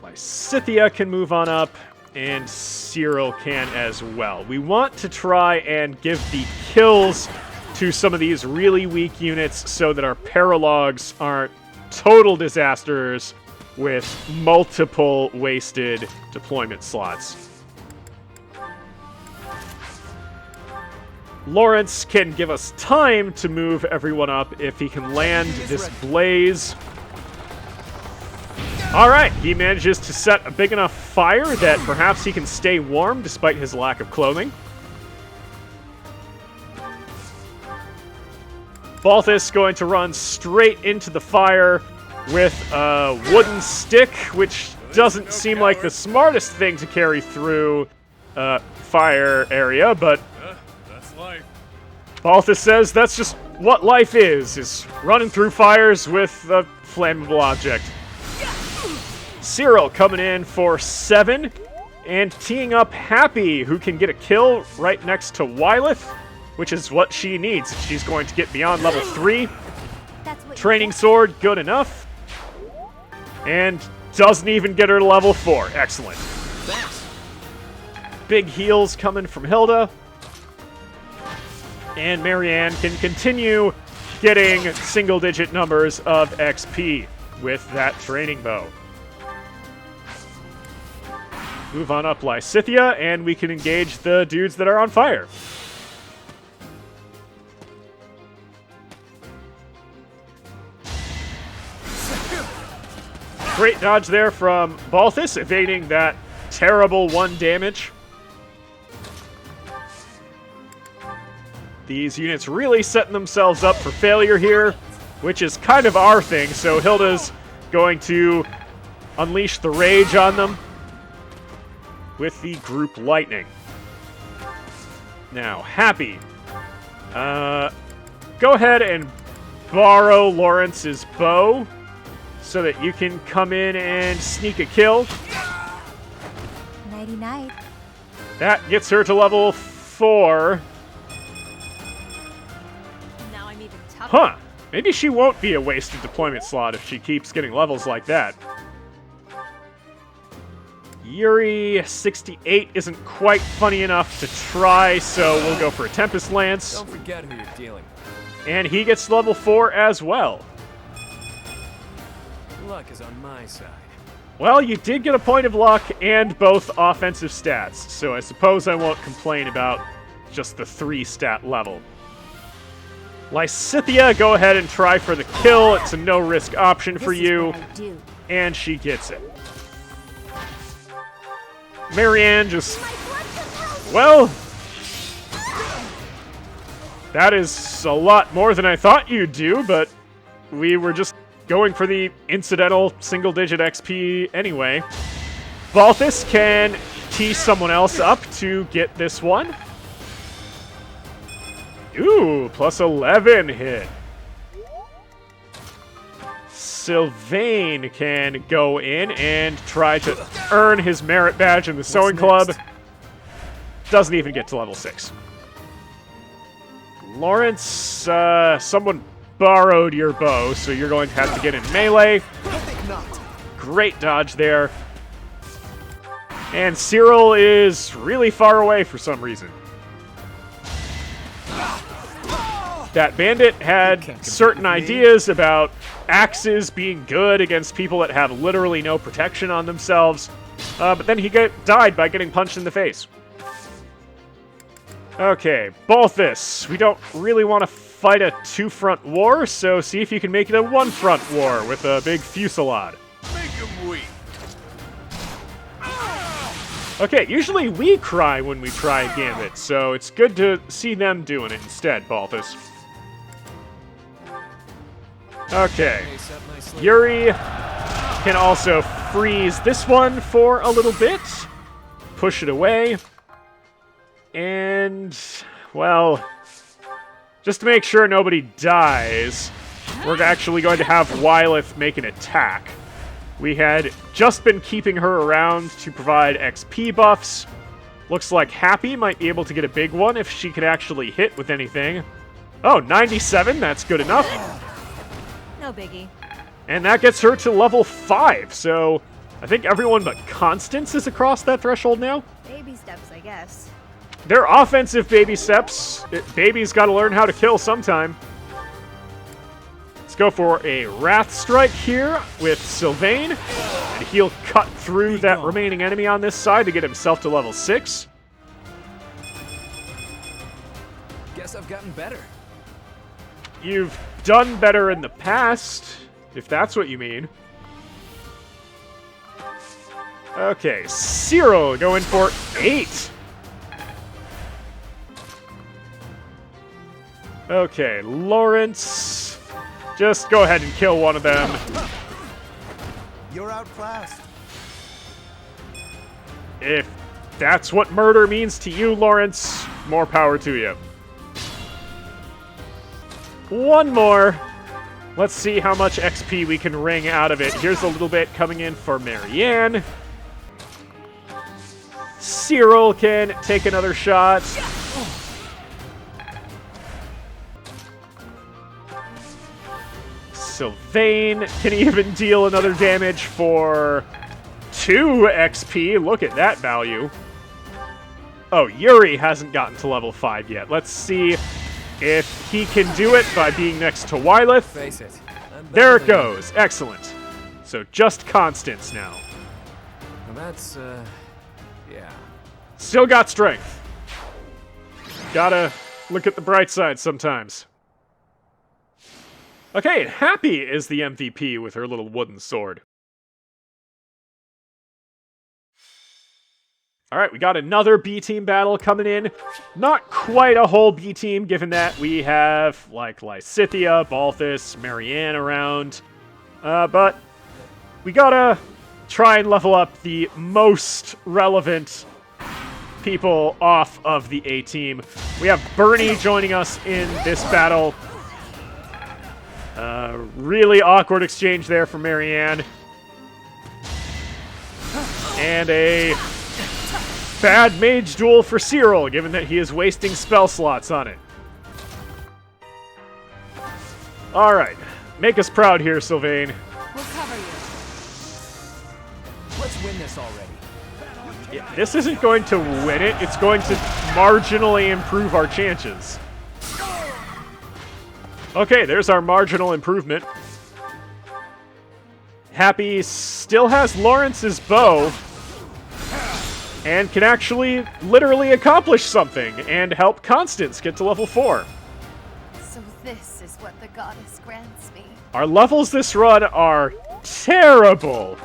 Lysithea can move on up, and Cyril can as well. We want to try and give the kills to some of these really weak units so that our paralogs aren't total disasters with multiple wasted deployment slots. Lawrence can give us time to move everyone up if he can land this blaze. Alright, he manages to set a big enough fire that perhaps he can stay warm despite his lack of clothing. Balthus going to run straight into the fire with a wooden stick, which doesn't seem like the smartest thing to carry through fire area, but that's life. Balthus says that's just what life is running through fires with a flammable object. Cyril coming in for 7, and teeing up Happy, who can get a kill right next to Wyleth, which is what she needs. She's going to get beyond level 3. Training sword, good enough. And doesn't even get her to level 4. Excellent. Big heals coming from Hilda. And Marianne can continue getting single-digit numbers of XP with that training bow. Move on up Lysithia, and we can engage the dudes that are on fire. Great dodge there from Balthus, evading that terrible 1 damage. These units really setting themselves up for failure here, which is kind of our thing, so Hilda's going to unleash the rage on them with the group lightning. Now, Happy. Go ahead and borrow Lawrence's bow so that you can come in and sneak a kill. Nighty-night. That gets her to level 4. Now I'm even tougher. Huh. Maybe she won't be a wasted deployment slot if she keeps getting levels like that. Yuri, 68 isn't quite funny enough to try, so we'll go for a Tempest Lance. Don't forget who you're dealing with. And he gets level 4 as well. Luck is on my side. Well, you did get a point of luck and both offensive stats, so I suppose I won't complain about just the 3 stat level. Lysithia, go ahead and try for the kill. It's a no-risk option for you. And she gets it. Marianne just... Well... That is a lot more than I thought you'd do, but we were just going for the incidental single-digit XP anyway. Balthus can tee someone else up to get this one. Ooh, plus 11 hit. Sylvain can go in and try to earn his merit badge in the Sewing Club. Doesn't even get to level 6. Lawrence, someone borrowed your bow, so you're going to have to get in melee. Great dodge there. And Cyril is really far away for some reason. That bandit had certain ideas about axes being good against people that have literally no protection on themselves, but then he died by getting punched in the face. Okay, Balthus. We don't really want to fight a 2-front war, so see if you can make it a 1-front war with a big fusillade. Make him weep. Okay, usually we cry when we try a gambit, so it's good to see them doing it instead, Balthus. Okay, Yuri can also freeze this one for a little bit, push it away, and, well, just to make sure nobody dies, we're actually going to have Wyleth make an attack. We had just been keeping her around to provide XP buffs. Looks like Happy might be able to get a big one if she could actually hit with anything. Oh, 97, that's good enough. No biggie. And that gets her to level 5, so I think everyone but Constance is across that threshold now. Baby steps, I guess. They're offensive baby steps. Baby's got to learn how to kill sometime. Let's go for a Wrath Strike here with Sylvain. And he'll cut through that remaining enemy on this side to get himself to level 6. Guess I've gotten better. You've done better in the past, if that's what you mean. Okay, Cyril going for 8. Okay, Lawrence, just go ahead and kill one of them. You're outclassed. If that's what murder means to you, Lawrence, more power to you. One more. Let's see how much XP we can wring out of it. Here's a little bit coming in for Marianne. Cyril can take another shot. Sylvain can even deal another damage for 2 XP. Look at that value. Oh, Yuri hasn't gotten to level 5 yet. Let's see if he can do it by being next to Wyleth. Face it. There it goes. Excellent. So just Constance now. Well, that's, yeah. Still got strength. Gotta look at the bright side sometimes. Okay, and Happy is the MVP with her little wooden sword. Alright, we got another B-team battle coming in. Not quite a whole B-team, given that we have, like, Lysithea, Balthus, Marianne around. But we gotta try and level up the most relevant people off of the A-team. We have Bernie joining us in this battle. Really awkward exchange there for Marianne. And a bad mage duel for Cyril, given that he is wasting spell slots on it. Alright. Make us proud here, Sylvain. We'll cover you. Let's win this already. Yeah, this isn't going to win it. It's going to marginally improve our chances. Okay, there's our marginal improvement. Happy still has Lawrence's bow and can actually literally accomplish something and help Constance get to level 4. So this is what the goddess grants me. Our levels this run are terrible.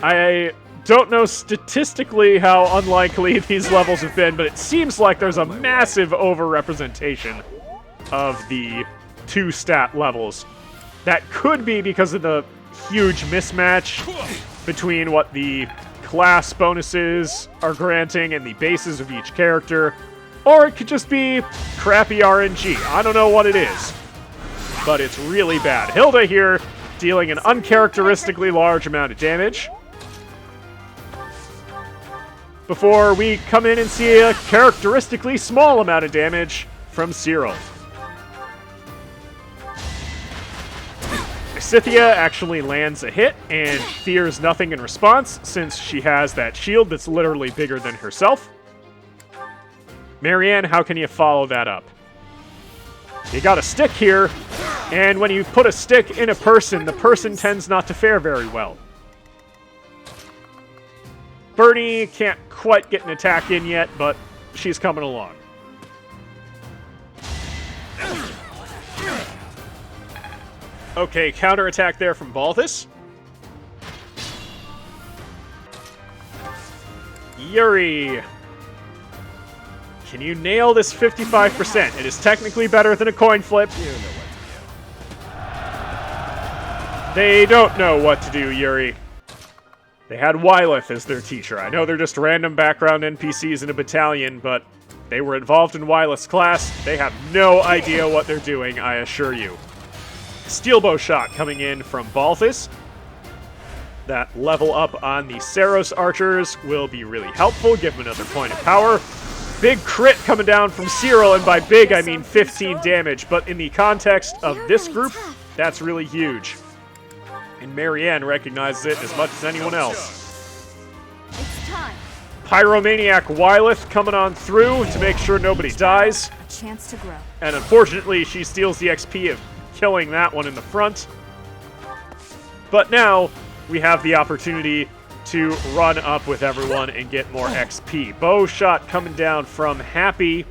I don't know statistically how unlikely these levels have been, but it seems like there's a massive overrepresentation of the 2 stat levels. That could be because of the huge mismatch between what the class bonuses are granting and the bases of each character, or it could just be crappy RNG. I don't know what it is, but it's really bad. Hilda here dealing an uncharacteristically large amount of damage, before we come in and see a characteristically small amount of damage from Cyril. Scythia actually lands a hit and fears nothing in response, since she has that shield that's literally bigger than herself. Marianne, how can you follow that up? You got a stick here, and when you put a stick in a person, the person tends not to fare very well. Bernie can't quite get an attack in yet, but she's coming along. Okay, counterattack there from Balthus. Yuri. Can you nail this 55%? It is technically better than a coin flip. You know what to do. They don't know what to do, Yuri. They had Wyleth as their teacher. I know they're just random background NPCs in a battalion, but they were involved in Wyleth's class. They have no idea what they're doing, I assure you. Steelbow shot coming in from Balthus. That level up on the Saros archers will be really helpful. Give them another point of power. Big crit coming down from Cyril, and by big I mean 15 damage, but in the context of this group, that's really huge. And Marianne recognizes it as much as anyone else. It's time. Pyromaniac Wyleth coming on through to make sure nobody dies. A chance to grow. And unfortunately, she steals the XP of killing that one in the front. But now we have the opportunity to run up with everyone and get more XP. Bow shot coming down from Happy.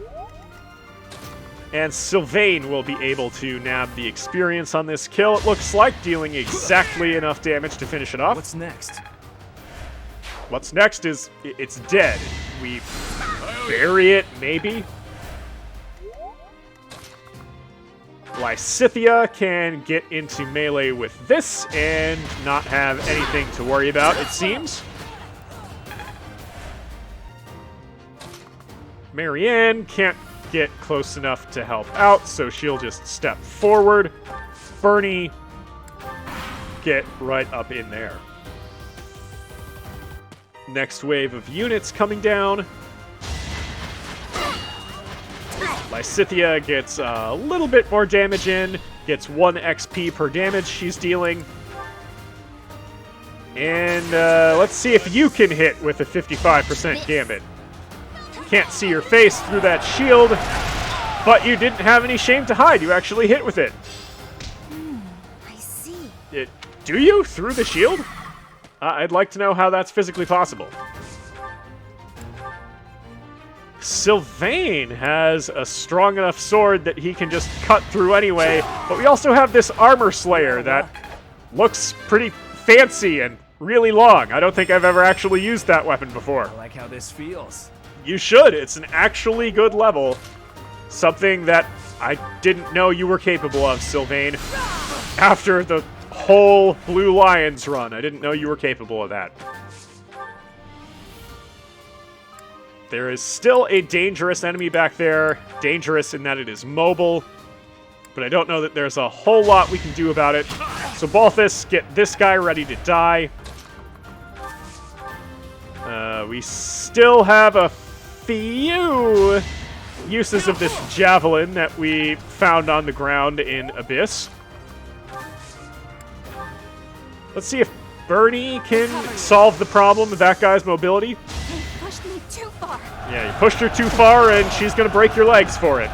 And Sylvain will be able to nab the experience on this kill, it looks like, dealing exactly enough damage to finish it off. What's next? What's next is it's dead. We bury it, maybe? Lysithea can get into melee with this and not have anything to worry about, it seems. Marianne can't get close enough to help out, so she'll just step forward. Bernie, get right up in there. Next wave of units coming down. Lysithia gets a little bit more damage in, gets 1 XP per damage she's dealing. And let's see if you can hit with a 55% gambit. Can't see your face through that shield, but you didn't have any shame to hide. You actually hit with it. I see. Do you? Through the shield? I'd like to know how that's physically possible. Sylvain has a strong enough sword that he can just cut through anyway, but we also have this armor slayer that looks pretty fancy and really long. I don't think I've ever actually used that weapon before. I like how this feels. You should. It's an actually good level. Something that I didn't know you were capable of, Sylvain. After the whole Blue Lions run, I didn't know you were capable of that. There is still a dangerous enemy back there. Dangerous in that it is mobile. But I don't know that there's a whole lot we can do about it. So Balthus, get this guy ready to die. We still have a few uses of this javelin that we found on the ground in Abyss. Let's see if Bernie can solve the problem of that guy's mobility. You pushed me too far. Yeah, you pushed her too far, and she's going to break your legs for it.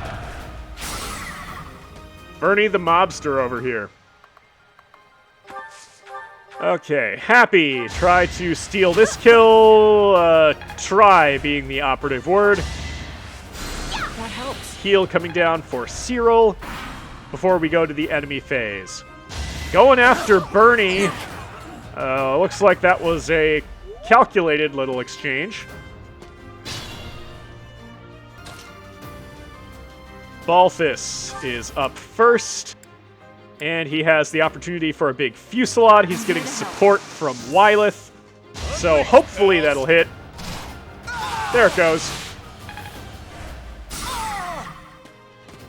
Bernie the mobster over here. Okay, Happy. Try to steal this kill. Try being the operative word. That helps. Heal coming down for Cyril before we go to the enemy phase. Going after Bernie. Looks like that was a calculated little exchange. Balthus is up first, and he has the opportunity for a big fusillade. He's getting support from Wyleth, so hopefully that'll hit. There it goes.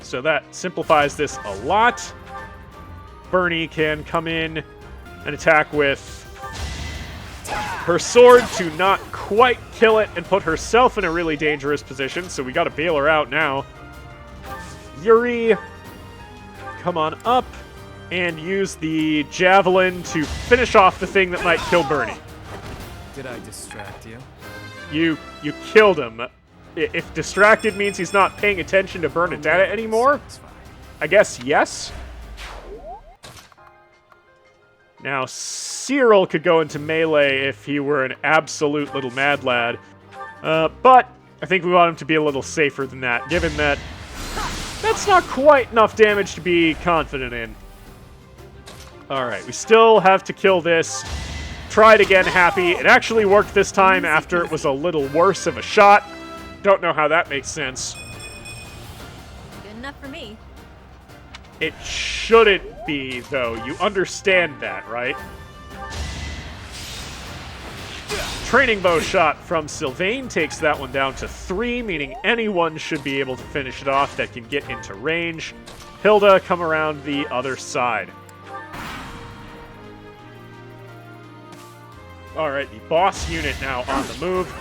So that simplifies this a lot. Bernie can come in and attack with her sword to not quite kill it and put herself in a really dangerous position, so we gotta bail her out now. Yuri, come on up and use the javelin to finish off the thing that might kill Bernie. Did I distract you? You killed him. If distracted means he's not paying attention to Bernadetta anymore, I guess yes. Now, Cyril could go into melee if he were an absolute little mad lad. But I think we want him to be a little safer than that, given that that's not quite enough damage to be confident in. Alright, we still have to kill this. Try it again, Happy. It actually worked this time after it was a little worse of a shot. Don't know how that makes sense. Good enough for me. It shouldn't be, though. You understand that, right? Training bow shot from Sylvain takes that one down to 3, meaning anyone should be able to finish it off that can get into range. Hilda, come around the other side. Alright, the boss unit now on the move.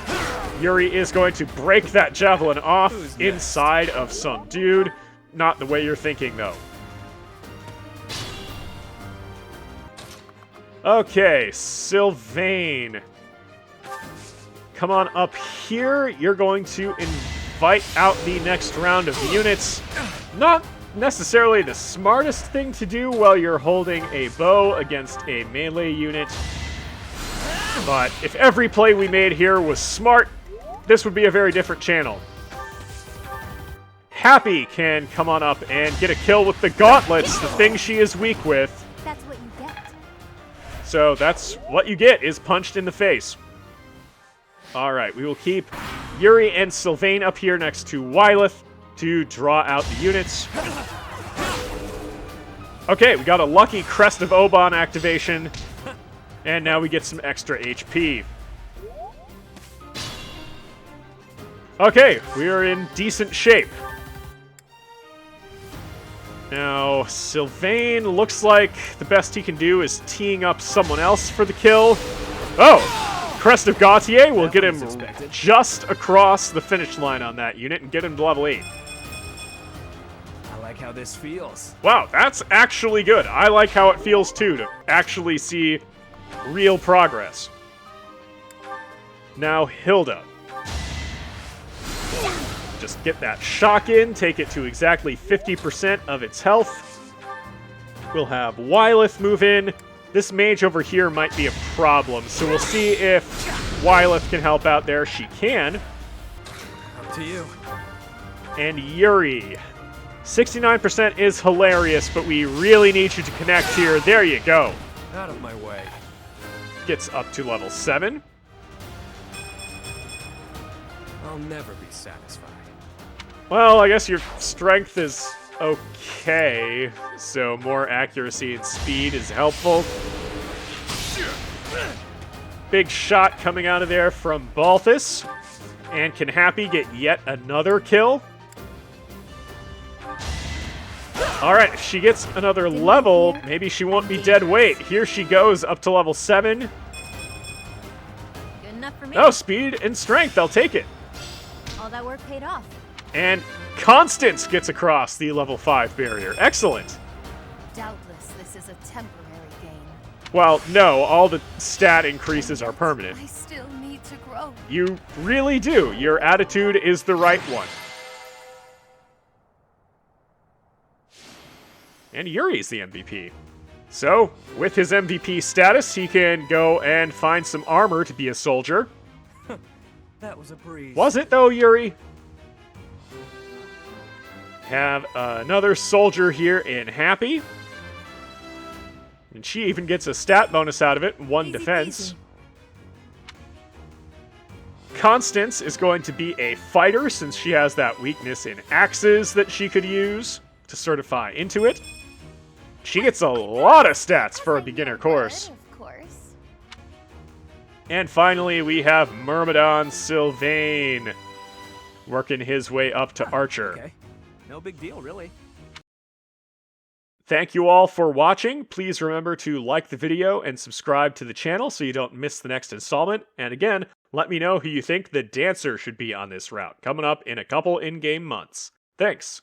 Yuri is going to break that javelin off inside of some dude. Not the way you're thinking, though. Okay, Sylvain. Come on up here. You're going to invite out the next round of units. Not necessarily the smartest thing to do while you're holding a bow against a melee unit. But if every play we made here was smart, this would be a very different channel. Happy can come on up and get a kill with the gauntlets, the thing she is weak with. That's what you get. So that's what you get, is punched in the face. Alright, we will keep Yuri and Sylvain up here next to Wyleth to draw out the units. Okay, we got a lucky Crest of Oban activation, and now we get some extra HP. Okay, we are in decent shape. Now, Sylvain looks like the best he can do is teeing up someone else for the kill. Oh! Crest of Gautier will get him just across the finish line on that unit and get him to level 8. I like how this feels. Wow, that's actually good. I like how it feels too, to actually see real progress. Now, Hilda. Just get that shock in, take it to exactly 50% of its health. We'll have Wyleth move in. This mage over here might be a problem, so we'll see if Wyleth can help out there. She can. Up to you. And Yuri. 69% is hilarious, but we really need you to connect here. There you go. Out of my way. Gets up to level 7. I'll never be satisfied. Well, I guess your strength is okay, so more accuracy and speed is helpful. Big shot coming out of there from Balthus. And can Happy get yet another kill? Alright, if she gets another level, maybe she won't be dead weight. Here she goes, up to level 7. Good enough for me. Oh, speed and strength, I'll take it. All that work paid off. And Constance gets across the level 5 barrier. Excellent. Doubtless, this is a temporary gain. Well, no, all the stat increases are permanent. I still need to grow. You really do. Your attitude is the right one. And Yuri's the MVP. So, with his MVP status, he can go and find some armor to be a soldier. That was a breeze. Was it, though, Yuri? Have another soldier here in Happy. And she even gets a stat bonus out of it, 1 defense. Constance is going to be a fighter, since she has that weakness in axes that she could use to certify into it. She gets a lot of stats for a beginner course. Of course. And finally, we have Myrmidon Sylvain working his way up to Archer. Okay. No big deal, really. Thank you all for watching. Please remember to like the video and subscribe to the channel so you don't miss the next installment. And again, let me know who you think the dancer should be on this route, coming up in a couple in-game months. Thanks.